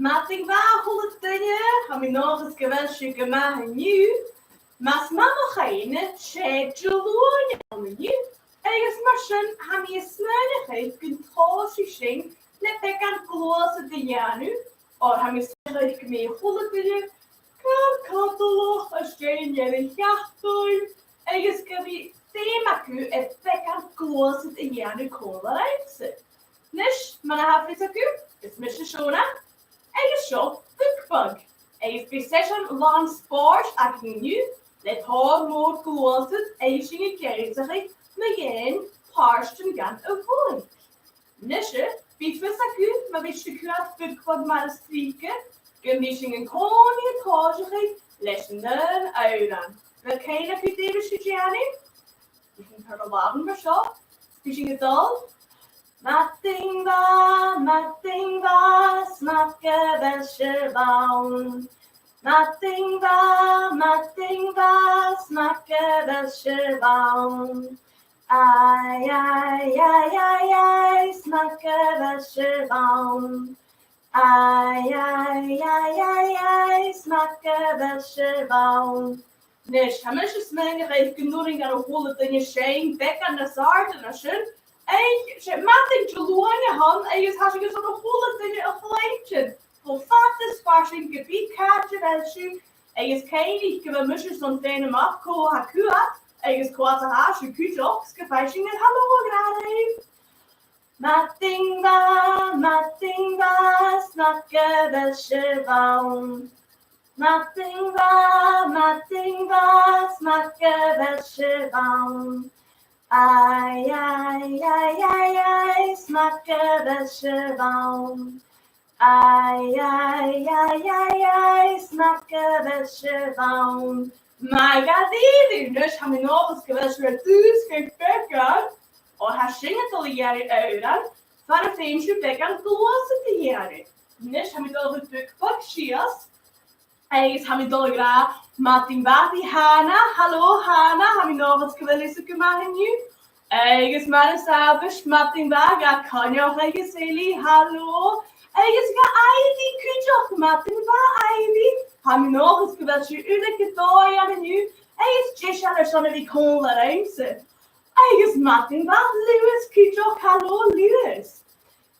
Mating wahole dinge, ha mi nog eens geweldsje gemaakt nu. Mas mama geine, schedule nu. Egas marschen, ha mi smeuigheid, kuntoosje let ik aan gloze de janu. Or ha mi smeuigheid mee hole dinge. Kataloog, als geen jere jachtdooi. Egas gabi themaku, effect aan gloze de janu kola reikse. Nish, man hafrisaku, is misje shona. Egas shop, bookbug. Egas besession long sport, akin nu. Let haar moord gloze, eisingen keizigheid, megeen, parsten gan avoid. Nisje, bifisaku, maar wist kwaad bookbug maar strieken. Gemisingen koning toogigheid, lesenden uilen. We kennen het even Sujani. Je kunt haar laten maar zo. Spijing het al. Matingva, smakke welsje baum. Matingva, smakke welsje baum. Ai, smakke welsje baum. Ai, smakke welsje baum. Nish, hamish smengen heeft genoering aan een holle dinge sheen, bek aan de zaart en ashen. Eentje, mating geloonje han, en je had je zo'n holle dinge afleidje. Voor vatte sparsing gebied kaartje welsje, en je keinig gewemmisjes zo'n fijne mat, ko hakua, en je kwarte haasje kujoks, geveishing en hallo grade. Matingva, snakke welsje baum. Matingva, smakke welsje baum. Ai, smakke welsje baum. Ai, smakke welsje baum. Maar ga die dus gaan we nog eens geweldig weer bekken. Och här sjunger till jaren öran. För det finns ju bäckan blåser till jaren. Nish har vi då ett bok skias. Eis har vi då gra Martin Vati Hanna. Hallå Hanna, har vi något kvällis och gemacht nu? Eis meine Sabisch Martin Vaga kan jag lägga sig hallå. Eis ga Ivy kujok Martin Va Ivy. Har vi något kvällis ulike dagar nu? Eis jishar såna vi kolla rense. Eis Martin Va Lewis kujok hallå Lewis.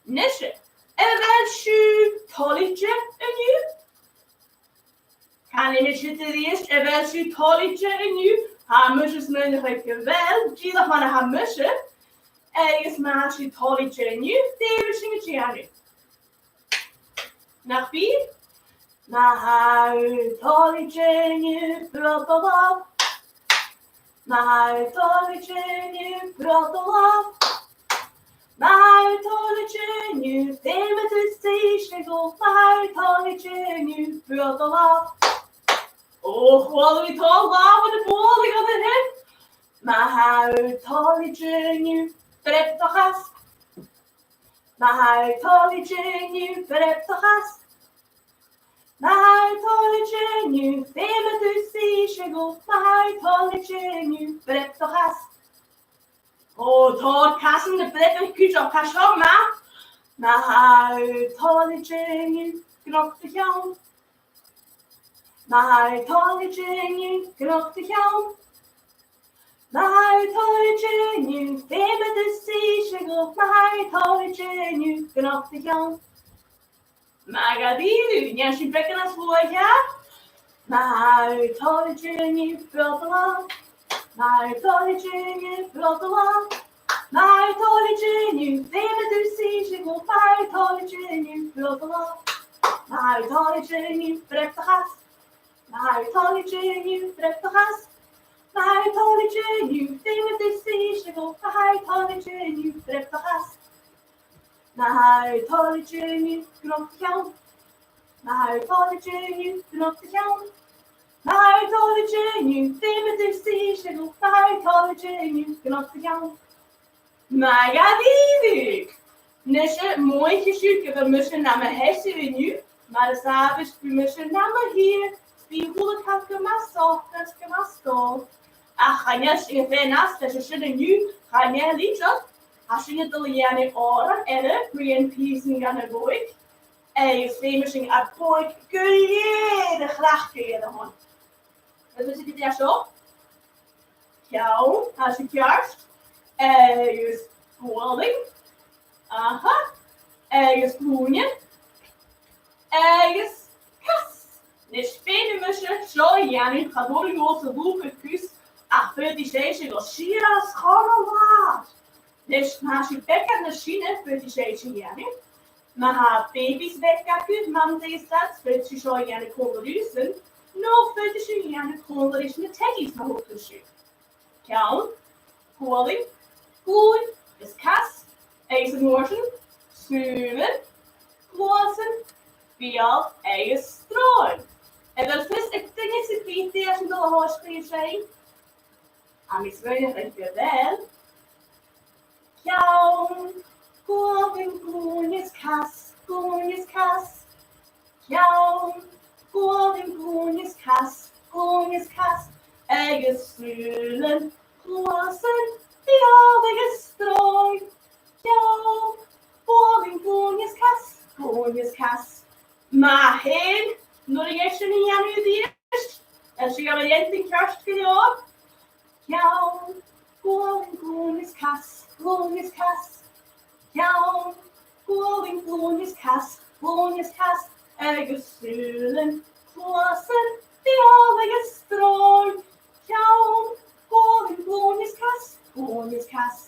Nische. Eventu tollige nu? Kan je niet zitten eerst, eventu tollige nu? Ha musjes menigheid geweld, gila van ha musje. Eis maasje tollige nu? Deze zingetje aan nu. Nog vier? Na tollige nu, blablabla. Na tollige nu, blablabla. My tollige nu, theme to station go. My tollige nu, blablabla. Oh, wat we toch laten de boel gaan in het. My tollige nu, trep toch as. My tollige nu, trep toch as. My tollige nu, theme to station go. My tollige nu, trep toch as. Oh, tor kassen de breppe kujok kashoma. My tollige nu, knok de jou. My tollige nu, knok de jou. My tollige nu, theme de seashiggle. My tollige nu, knok de jou. Magadidu, njashi brekken as voja. My tollige nu, blablabla. My tollige nu, blablabla. My tollige nu, theme de seashiggle. My tollige nu, blablabla. My tollige nu, brek de gas. My tollige nu, brek de gas. My tollige nu, theme de seashiggle. My tollige nu, brek de gas. My tollige nu, knop de jou. My tollige nu, knop de jou. My tollige nu, theme de seashiggle. My tollige nu, knop de jou. Magadidik! Nische, mooie zoeken, we moeten naar mijn hersenen nu. Maar de s'avonds, we moeten naar mijn hier. Spiegoelig had gemaakt, dat gemaakt. Ach, ga je in veel naast, dat je zullen nu, ga je liedje. Als je het al jaren oren, Greenpeace in gaan boek. Agus féiming a boig goléad a chhlachcéad a hon. Dus ik het zo. Jou, als ik juist. Agus holding. Aha. Agus groenje. Agus kas. Dus vinden we ze zo Jannie gaat door een grote boeken kus. Ach, voor die deze was Shira schoonwaard. Dus als je bekken machine voor die deze Jannie. Maar haar baby's weggaat, man deze dat voor die zo Jannie colorizen. No voor die Jannie colorizen met teddy's maar ook dus. Count, holding, goed, is kas. Eigen morgen, schuiven, klozen, veel eigen strooien. En dat is, ik denk dat het niet eerst in de hoorspel zijn. En ik weet het wel. Jouw, golden is kas, Jouw, golden is kas, eigen zullen, klozen, veel eigen strooien. Jouw, golden is kas, maar heen. Nog eens een jaar nu die is. En ze gaan een in kerst gedaan. Jouw, golden is kas, Jouw, golden is kas, eigen zullen, klozen, die alle strooi. Jouw, golden is kas.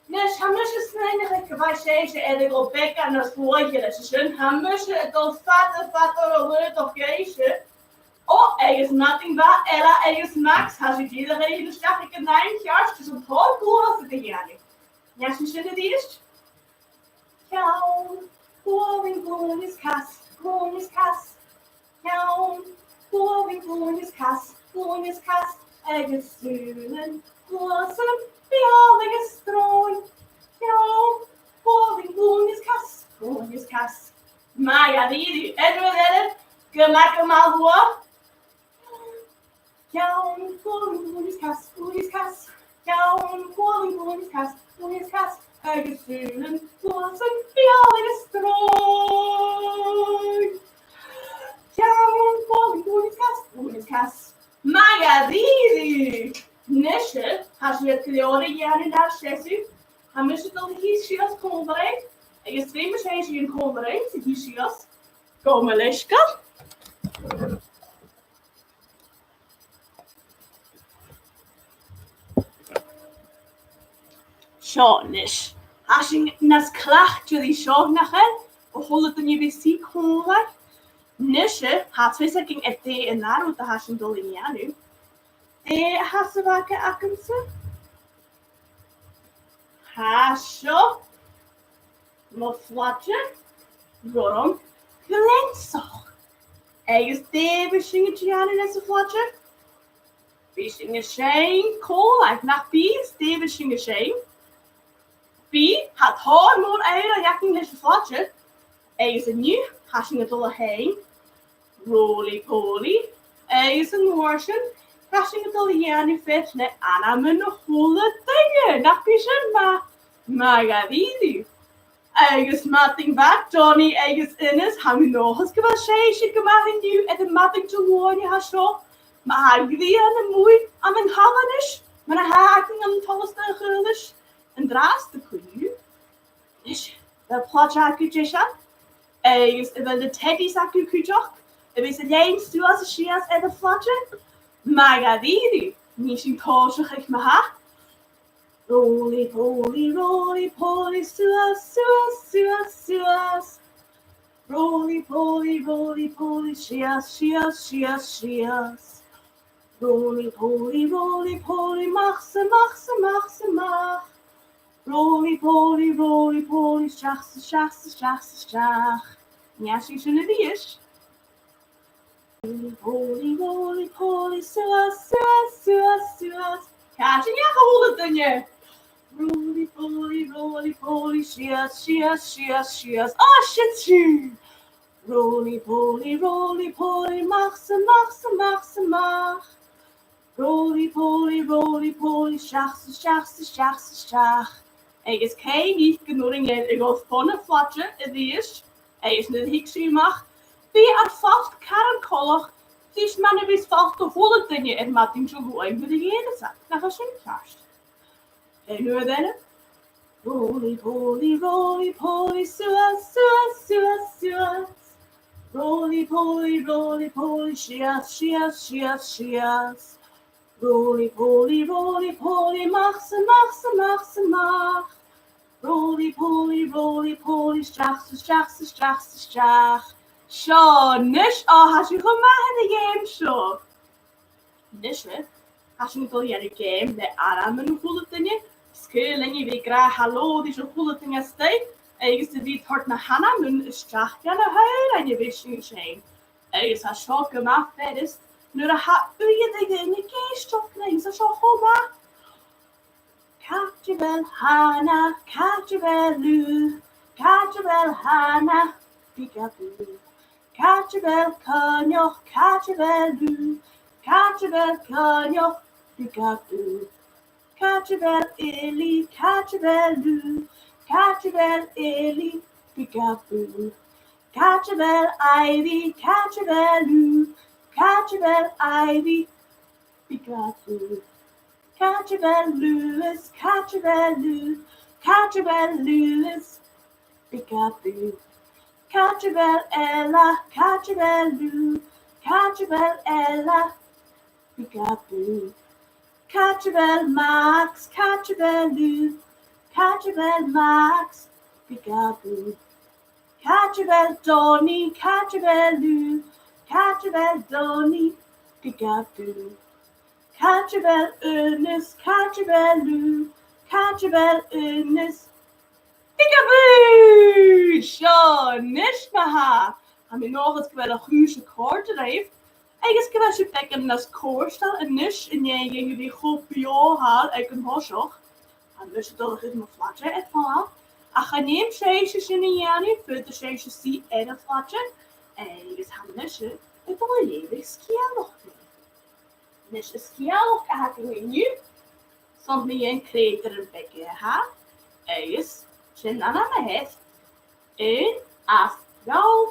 Dus hij moest eigenlijk bij deze en ik op bek aan het woordje dat ze zijn. Hij moest het al vatten, leuk of geestje. Oh, er is nothing but Ella, er is Max. Als je iedereen dus dacht ik een eindje, dus het hoort cool als het er hier. Ja, ze zullen het eerst. Jouw, golden is kas. Jouw, golden is kas. Eigen zullen, klozen, die alle strooi. Jouw, golden is kas. Maar ja, die Edward, gemaakt maar voor. Jouw, golden is kas. Jouw, golden is kas. Eigen zullen, klozen, die alle strooi. Jouw, golden is kas. Maar ja, die Nesje, als je het kleuren jaren daar zesje, dan moet je dan hier als conferentie. En je streamen zijn ze in conferentie hier als komen leska. Zo, Nes. Als je nas klacht jullie zo nachher, of hoe het je weer ziek hoor. Nesje, had we zeggen het en naar wat de je dol in jaar nu. Hasse wakker akkense. Hasje. Nog flatje. Waarom? Gelenkzag. Eigen steven zingetje aan in deze flatje. Wie zingen zijn kool uit nach wie steven zingen zijn. Wie had haar moor eigen jakken in deze flatje. Eigen nu, hasse het dolle heen. Roly poly. Eigen morgen. Passing het al hier nu vet, net aan mijn goede dingen. Dat is het maar ja, wie eigen matting back, Johnny, eigen innes, hebben we nog eens gewascheerd gemaakt nu en de matting te worden, ja zo. Maar hij weer aan de moei aan mijn handen is, maar een haking aan het tolste gullis. En draast de koeien. Dus, dat plaatje akkuutjes aan. Eigen, wel de teddy's akkuutjes. En we zijn alleen toe als de schias en de flatje. Maar ja, die niet in koosje geef me ha. Roly poly, suas. Roly poly, shias. Roly poly, mach ze. Roly poly, schach. Ja, zie je het is. Roly poly, suas. Kaatje, ja, gehoord het je. Roly poly, shias. Oh, shit. Roly poly, mach ze. Roly poly, schach. Ik is geen niet genoeg in je. Ik wil van een flatje, het is. Is net hiksie mag. Wie ar vast karen kolach, sis man vis vast de volle dinge en matin zo looi met de jede zak. Nach een kast. En nu dan? Roly poly, roly poly, suas, suas, suas, suas. Roly poly, shias, shias, shias, shias. Roly poly, machse, machse, machse, mach. Roly poly, strachse, strachse, strachse, strach. Sure, nish, has je gemaakt in de game, sure. Nish, has je niet al je game, de aramen een goede dingen. Skeulen je weer graag hallo, die zo'n goede dingen steekt. Ergens de die het hart naar Hanna, mun strach ja naar huil en je wist niet zijn. Ergens has je gemaakt, verder. Nu de hat u je dingen in je geeststof links, dat is al goed. Katjebel Hanna, Katjebel Lu, Katjebel Hanna, Peekaboo. Katjebel Konjoch, Katjebel Lu, Katjebel Konjoch, Peekaboo. Katjebel Eli, Katjebel Lu, Katjebel Eli, Peekaboo. Katjebel Ivy, Katjebel Lu, Katjebel Ivy, Peekaboo. Katjebel Lewis, Katjebel Lou, Katjebel Lewis, Peekaboo. Katjebel Ella, Katjebel Lou, Katjebel Ella, Peekaboo. Katjebel Max, Katjebel Lou, Katjebel Max, Peekaboo. Katjebel Donny, Katjebel Lou, Katjebel Donny, Peekaboo. Katjebel Ernest, Katjebel Lou, Katjebel Ernest, Peekaboo! Zo, nish maha. Am ik nog eens wel een goede koord heeft. Ergens kan je betekenen als koorstel en nish en je die goed bio haal ik een hoshog. Dan wist je toch eens mijn flatje et van. Ach, je neemt zeisjes in een jaren, voor de zeisjes die en een flatje. Ergens gaan nisje, het wil je weer skiën nog. Dus skiel gaat we nu, soms met een kreter een beetje ha, is, zijn aan mijn head, en af jou,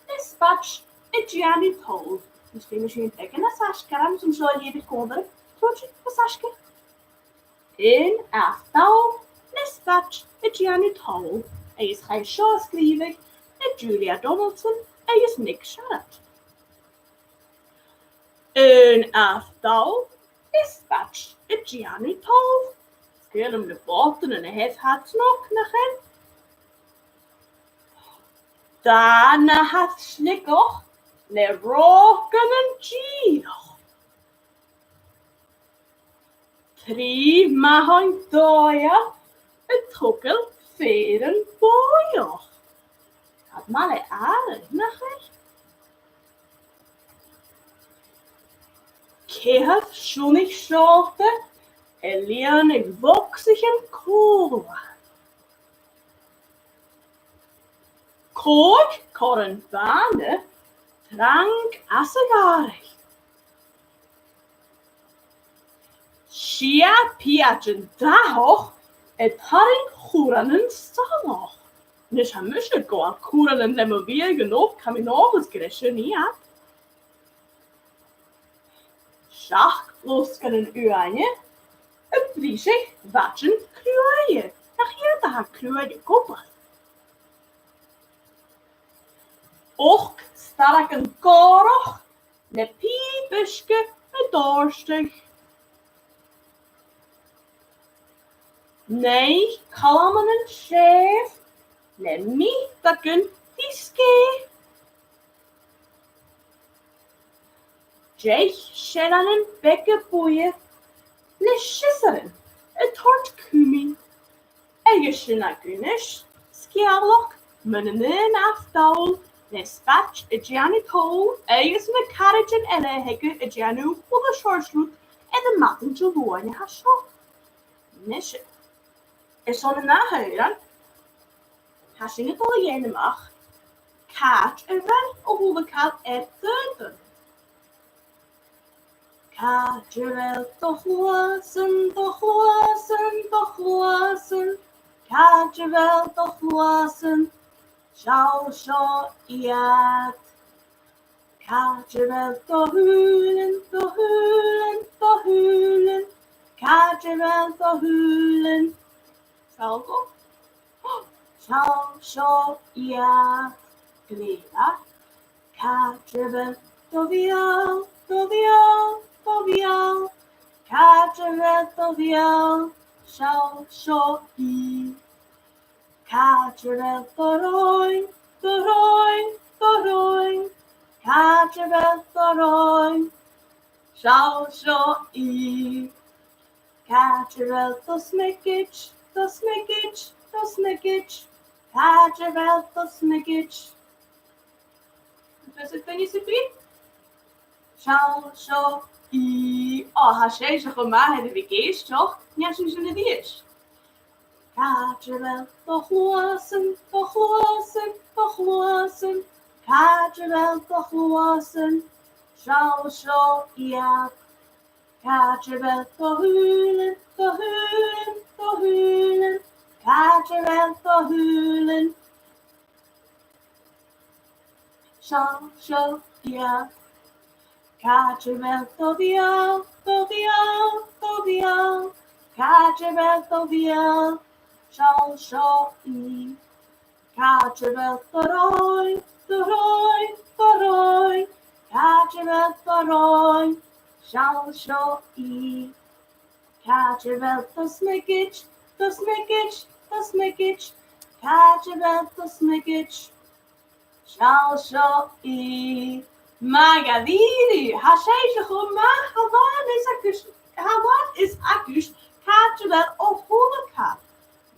dispatch, het Gianni told. Misschien is je een beetje naar Sashka, soms zal je de koder, toetje, naar Sashka. En af jou, dispatch, het Gianni told. Is geen show schrijven, het Julia Donaldson, is Nick Sharrat. En aftal dispatch het Gianni told. Skeel hem de botten en het had nog naar hen. Daarna had slikker le roken en gierig. 3 maand dooier, het trokkel veren boier. Had maar de aarde naar hen. Kehaf schonig schorte, leernig voksig en koor. Kook, koren bane, drank assegarig. Shia piachen dahoch, et haring goeranen stalloch. Dus hij moest het gewoon koeranen lemmer weer genoeg, kan me nog eens grischen niet af. Schach bloß können Öanje, een briesig watschen kluaje. Nach hier da kluaje koppel. Och, starak een koroch, ne piepeske, ne dorstig. Nee, kalmen en scheef, ne mietaken diske. Jech shellan en bekkenboeien, ne schisseren, het hort kumi. Eigen nagunis, skialok, munnen afdouw, ne spatch, et Gianni tol, eigen ne carriage en elle hekke, et Gianni volle schorsloot, en de matten te loorne hasho. Nisje. Zo'n naheuren, has je het al jene mag, kaart en wel, of hoe we kaart eten. Kaatjewel toch wassen, toch wassen, toch wassen. Kaatjewel toch wassen. Shall seo iad. Cadrefel dohulen, dohulen, dohulen. Cadrefel dohulen. Shall go. Shall seo iad. Gleda. Cadrefel dofiol, dofiol, dofiol. Cadrefel dofiol. Shall seo i. Cadrefel doroen, doroen, doroen. Cadrefel doroen. Shall seo i. Cadrefel dosmigich, dosmigich, dosmigich. Cadrefel dosmigich. Dus ik ben je super. Shall seo i. Ha sé se go ma het vi géis toch? Ja sin sin dies. Cadrefel dochloasen, dochloasen, dochloasen. Cadrefel dochloasen. Shall seo iad. Cadrefel dohulen, dohulen, dohulen. Cadrefel dohulen. Shall seo iad. Cadrefel dofiol, dofiol, dofiol. Cadrefel dofiol. Shall seo i. Cadrefel doroen, doroen, doroen. Cadrefel doroen. Shall seo i. Cadrefel dosmigich, dosmigich, dosmigich. Cadrefel dosmigich. Shall seo i. Magadiri, hasheisha chuma, hawan is akush, cadrefel of hulaka.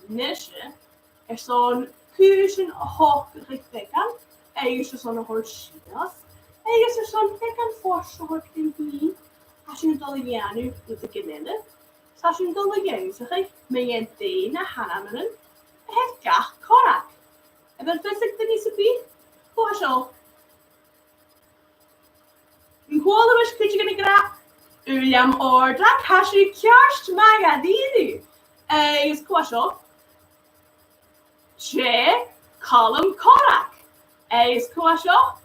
Nisje, zo'n kuzen hoog richtekan, zo'n horschidas, zo'n tekan voorsoort in die, als je het al janu doet de genelle, als je het al janu zeg, met je dena hanameren, het gach korak. En wat wist ik dan niet zo bij? Hoe zo? Nkwolewish Kichiganigra, Uliam Ordak, Hashi Kjarst Magadiri. Is Kwasho. Che Column Korak. Is Kwasho.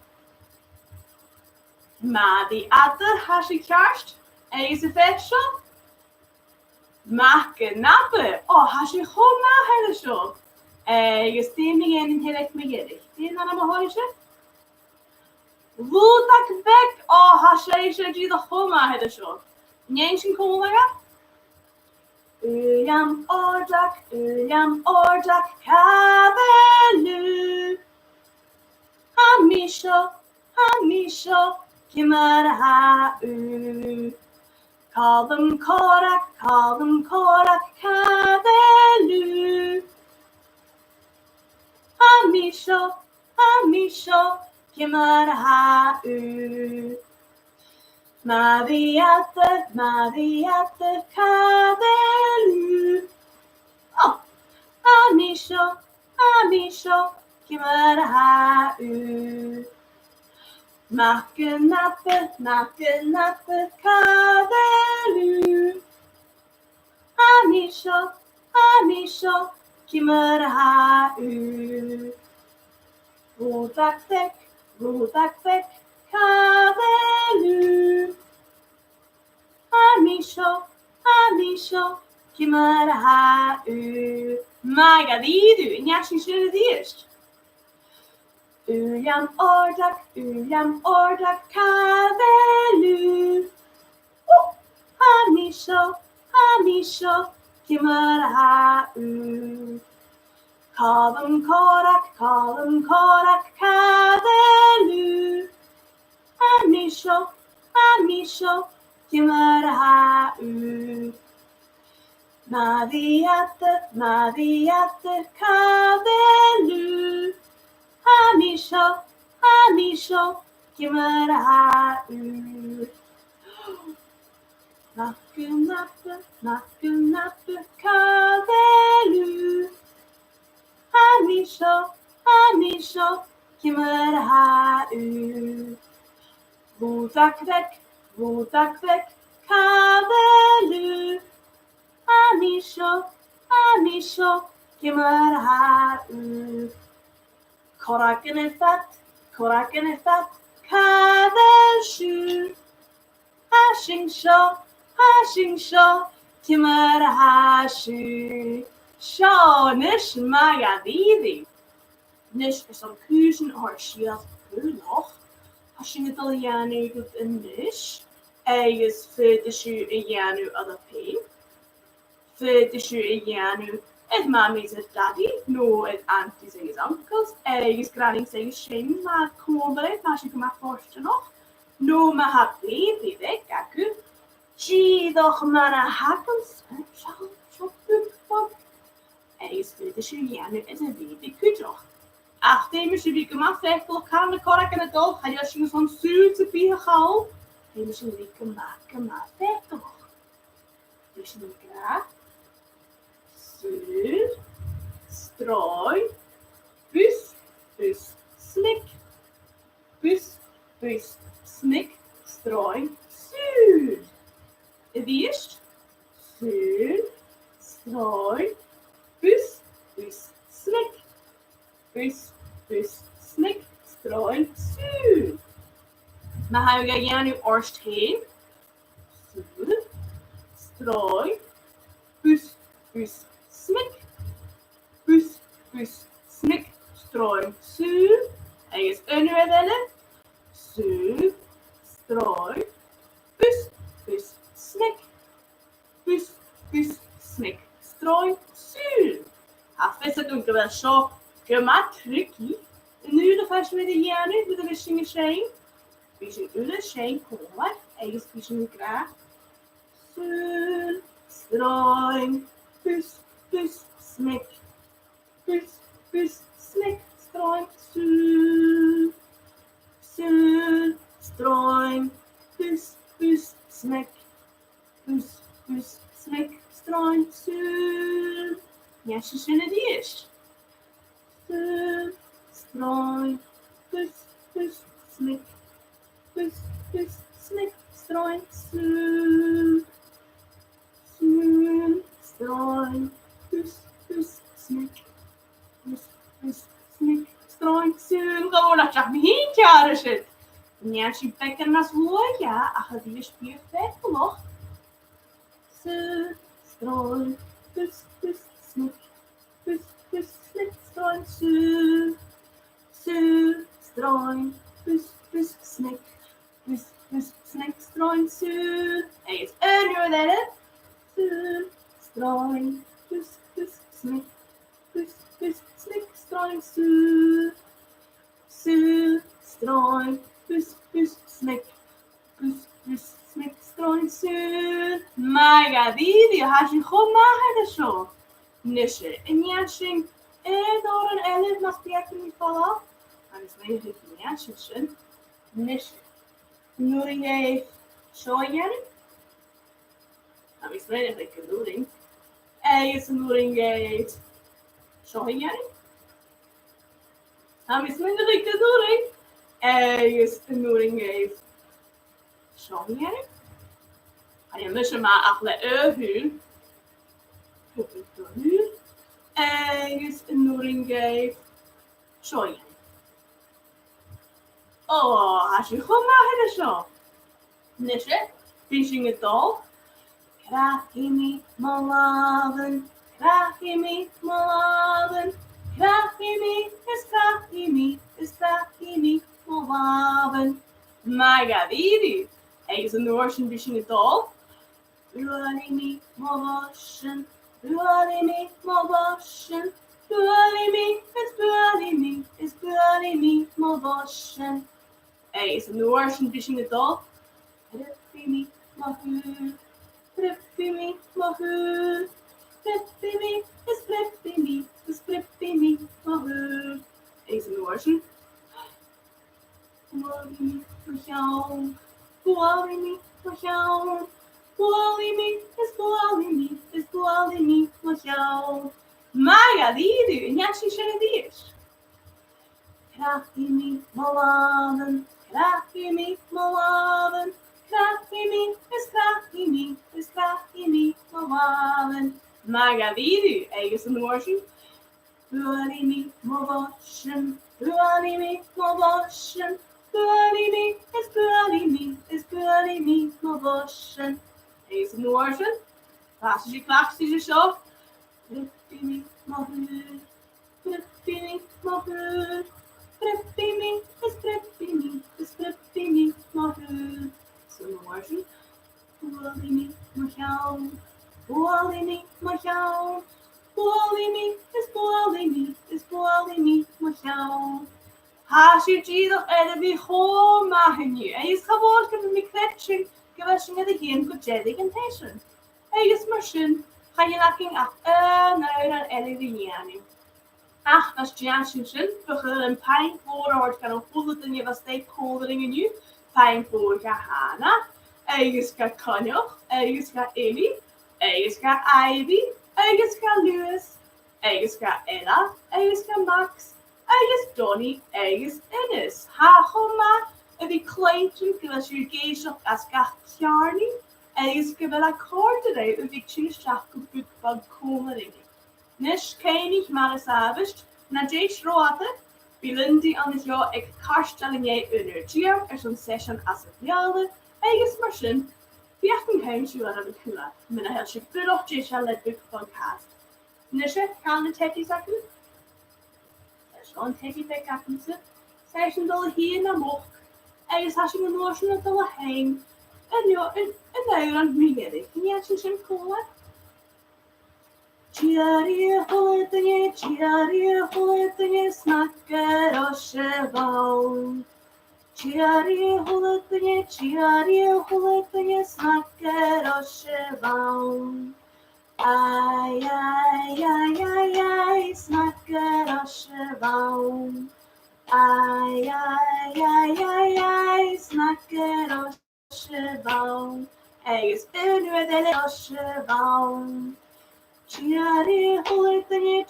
Madi Adder Hashi Kjarst. Is Effectio. Makenappe. Hashi Homa Hedesho. Is Steaming in Hirek Megeri. Dina Namahoisha. Woedak weg, hasheisha die de goma het zo. Njenshin koolaga. Uliam ordak, kabelu. Hamisho, hamisho, kimar ha u. Kaldım korak, kabelu. Hamisho, hamisho. Kimar ha u. Mariatte, Mariatte, kadelu. Amisho, amisho, kimar ha u. Makenappe, makenappe, kadelu. Amisho, amisho, kimar ha u. Woedak weg, kabelu. Amisho, amisho, kimar ha u. Magadidu, en ja, sinds jullie het eerst. Uliam ordak, kabelu. Amisho, amisho, kimar ha u. Kalım korak, kadelu. Amisho, amisho, kimar ha u. Mariatte, kadelu. Amisho, amisho, kimar ha u. Nakunappe, kadelu. Amisho, amisho, kimar ha u. Woedak weg, kabelu. Amisho, amisho, kimar ha u. Koraken en vet, kadashu. Hashing shaw, timmer hashu. Shaw, nish magadidi. Nish is een kuzen or shield nog. Hashing Italiano doet een nish. Is fedishu ianu other pain. Fedishu ianu. Het mommy is daddy, no het aunties en his uncles. Is granny zijn shame, maar kom maar uit, maar je kan maar voorstellen nog. No ma ha baby weg, kaku. Gee, doch maar een hakkels. Zo. Is fedishu ianu is een baby kujoch. Achtemers je wieke maar vechtel, kan de kork en het dol, ga je als je zo'n zuur te bieden gauw. Achtemers je wieke maar vechtel. Dus je wieke graag. Zuur, strooi, bus, snik. Bus, snik, strooi, zuur. Het eerst. Zuur, strooi, bus, snik. Bus, snik, strooi, zuur. Maar ga je gaan nu eerst heen. Zuur, strooi, bus, snik. Bus, snik, strooi, zuur. En je is unwedden. Zuur, strooi, bus, snik. Bus, snik, strooi, zuur. Vissen doen wel zo gemakkelijk. Nu de vers met de jaren, met de wissingen zijn. We zijn ulle zijn komen. En je spiesen graag. Zuur, strooi, bus, snik. Bus, snik, strooi, zuur. Zuur, strooi, bus, snik. Bus, snik, strooi, zuur. Ja, ze zijn het eerst. Zuur, strooi, bus, snik. Bus, snik, strooi, zuur. Zuur, strooi, bus, snik. Bus, snik, strooi, zuur. Gewoon dat je aan heen jaren zit. Ja, als je bekken naar zwoer, ja, ach, die is perfect nog. Zuur, strooi, bus, snik. Bus, snik, strooi, zuur. Zuur, strooi, bus, snik. Bus, snik, strooi, zuur. En je is een uur derde. Zuur, strooi, bus, snik. Bus, snik, strooi, zuur. Zuur, strooi, bus, snik. Bus, snik, strooi, zuur. Maar die had je gewoon maken zo. Nisje. En jasje, door een 11 maar spreken niet vallen. Maar dat is eigenlijk een jasje. Nisje. Noering heeft zo jaren. Nou, is eigenlijk een noering. Is een noering heeft zo jaren. Nou, is eigenlijk een noering. Is een noering heeft zo jaren. En je moet maar achter uur. Is een noering heeft zo jaren. Oh, als je gewoon maar zo. Nisje, fishing het al. Graag je me maladen. Graag je me maladen. Graag je me, is graag je me, is graag je me maladen. Maar ja, die. Hij is een Noorse fishing het al. Ruolie me maladen. Ruolie me maladen. Ruolie me, is ruolie me maladen. Hij is een Noorse fishing het al. Rippie me, Rippie me, Rippie me, is rippie me, is rippie me, Hij is een Noorse. Boalie me, voor jou. Boalie me, voor jou. Boalie me, is boalie me, voor jou. Maar ja, die doe. En ja, zie je die is. Graag je me maladen. Graag je me maladen. Graag je me, is graag je me, is graag je me maladen. Maar ja, die doe. Hij is een Noorse. Boalie me, maladen. Buali me, my boshen. Buali me, is buali me, is buali me, my boshen. Eens een woordje. Laat je klaagst je zo. Pretty me, my hood. Pretty me, my hood. Pretty me, is pretty me, is pretty me, my hood. Zo'n woordje. Buali me, my jou. Buali me, my jou. Buali me, is buali me, my jou. Hasje Jesus er vi ho mahenu. Is gewoon kan mi kretchen gewaschen de geen goed jedig entation. Is marshin ga je laking af naar een eleviniani. Ach, das Janschen begon een pijn voor hoort kan op voelen dan je was steek kolderingen nu. Pijn voor Johanna. Is ga Conjoch. Is ga Emmy. Is ga Ivy. Is ga Lewis. Is ga Ella. Is ga Max. Agus Donny agus Innes. Hachoma a bhí cléintún go leis siú géisioach as gach cearní agus go bhfuil a cordadé a bhí tíisteach go bud bag cómaringe. Nis céinnig mar is abist na déis roata bhí Lindy an is jo ag carstelingé unar son session as a bhealda agus mar sin bhíach an céimsú ar a cúla mina heil si budoch déis se le bug podcast. Nise can na teti sacu? On teki pe kapnse. Session dol hier na moch. Agus has je notion dol heen. En jo en Nederland migere. Ken je het sin cola? Chiari holetenge snakker og cheval. Chiari holetenge snakker og cheval. Ai, snakker og cheval. Ai, snakker og cheval. Jeg er spennende og cheval. Chiari holetenge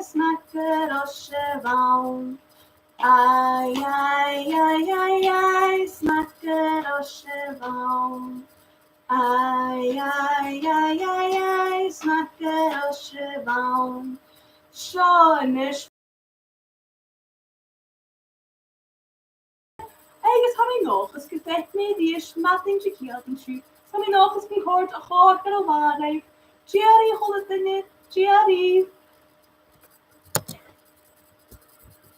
snakker og cheval. Ai, snakker og cheval. Ai, snakker og cheval. Sjånish. Agus ha mi nog eens gefet me die is matting te kielten schu. Ha mi nog eens gehoord a chor gan a waarheid. Chiari holetenge, chiari.